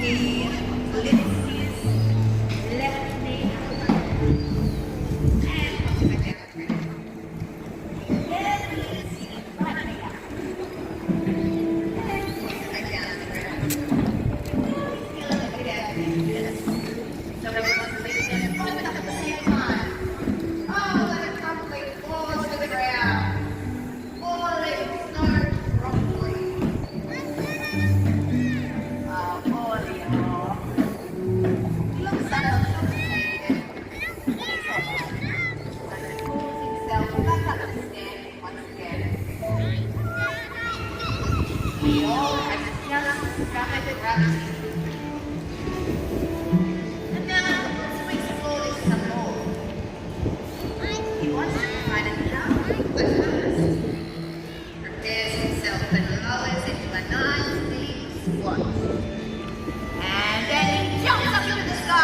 He lifts his left knee and puts it back down. Then he lifts his right knee up and puts it back down to the ground. Feel a little bit out of this. So everyone's lifting and throwing it up at the same time. Oh, let it complete falls to the ground. All it snow properly. He looks up and suffocated. He's alright. And then pulls himself back up to stand once again. Leo has just discovered gravity. And now he wants to explore this some more. He wants to find a jump, but first prepares himself and lowers into a nice deep squat. And then he jumps up into the sky,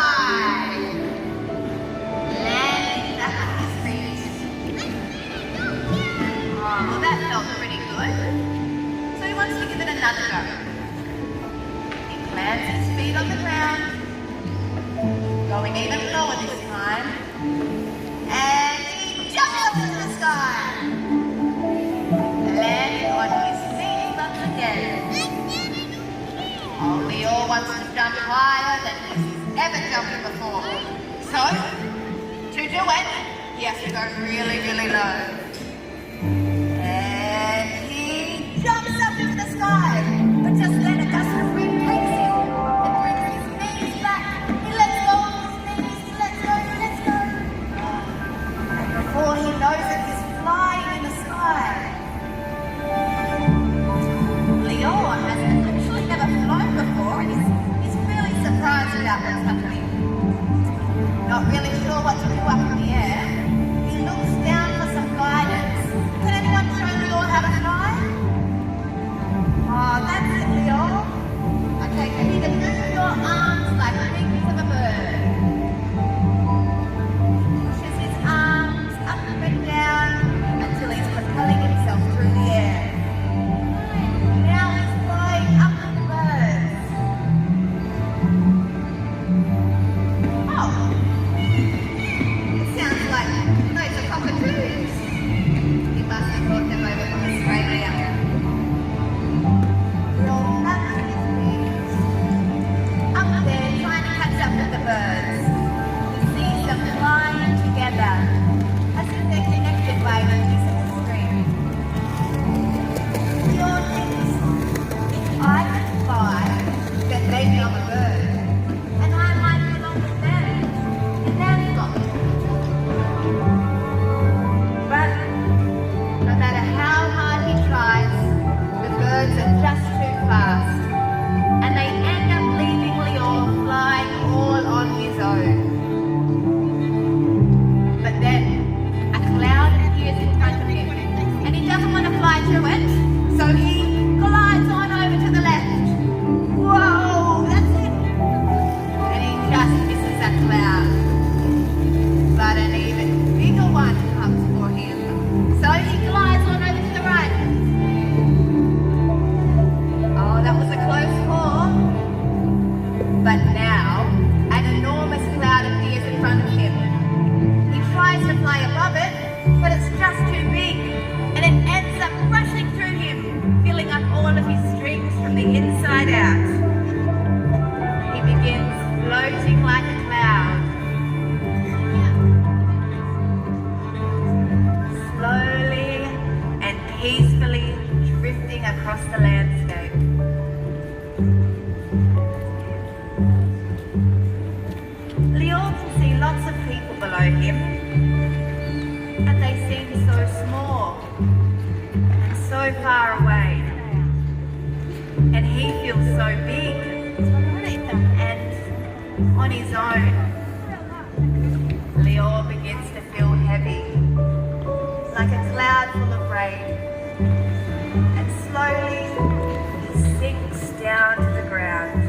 landing back on his feet. Oh, well that felt pretty good. So he wants to give it another go. He plants his feet on the ground, going even lower this time, and he jumps up into the sky, landing on his feet once again. Oh, Leo wants to jump higher than he's ever jumped before. So, to do it, he has to go really, really low. And he jumps up into the sky, but just then a gust of wind takes him and brings his knees back. He lets go of his knees, he lets go, he lets go. And before he knows it, he's flying in the sky. Leo has actually never flown before and he's really surprised about what's happening. Not really sure what to do up in the air. He looks down for some guidance. Can anyone show Leo how to fly? Oh, that's it, Leo. Okay, you need to move your arms like the wings of a bird. Pushes his arms up and down until he's propelling himself through the air. Now he's flying up with the birds. Oh, it sounds like those are cockatoos. He must have brought them over from Australia. Roll back to his wings. Up there, trying to catch up with the birds. He sees them flying together, as if they're connected by a piece of string. Leo thinks, if I can fly, then maybe I'm a bird, and I might belong with them, and they've got me. But no matter how hard he tries, the birds are just too fast, and they end up leaving Leo flying all on his own. But then a cloud appears in front of him, and he doesn't want to fly through it, so he glides on over to the left. Whoa, that's it! And he just misses that cloud. But an even bigger one comes for him, so he glides on over to the right. Oh, that was a close call. But now, an enormous cloud appears in front of him. He tries to fly above it, but it's just too big, and it ends up rushing through him, filling up all of his strings from the inside out. He begins floating like a cloud, slowly and peacefully drifting across the landscape. Leo can see lots of people below him, and they seem so small and so far away. And he feels so big and on his own. Leo begins to feel heavy, like a cloud full of rain. And slowly he sinks down to the ground.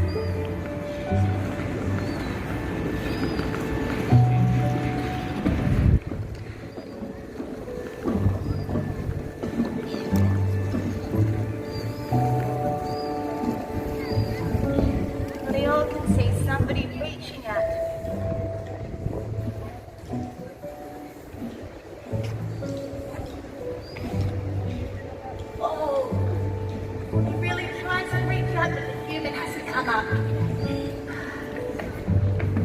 Leo come up.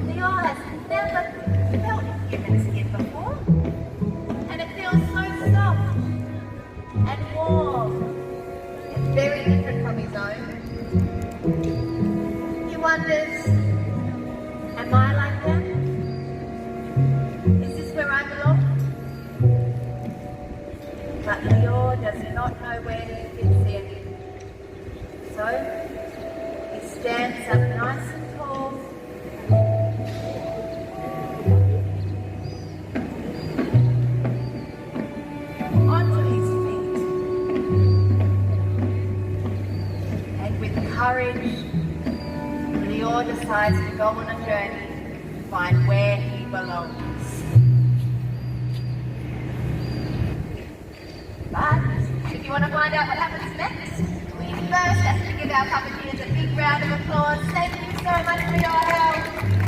Leo has never felt human skin before, and it feels so soft and warm and very different from his own. He wonders, am I like that? Is this where I belong? But Leo does not know where he fits in. So he stands up nice and tall. Onto his feet. And with courage, Leo decides to go on a journey to find where he belongs. But if you want to find out what happens next, we first have to give our puppeteers a big round of applause. Thank you so much for your help.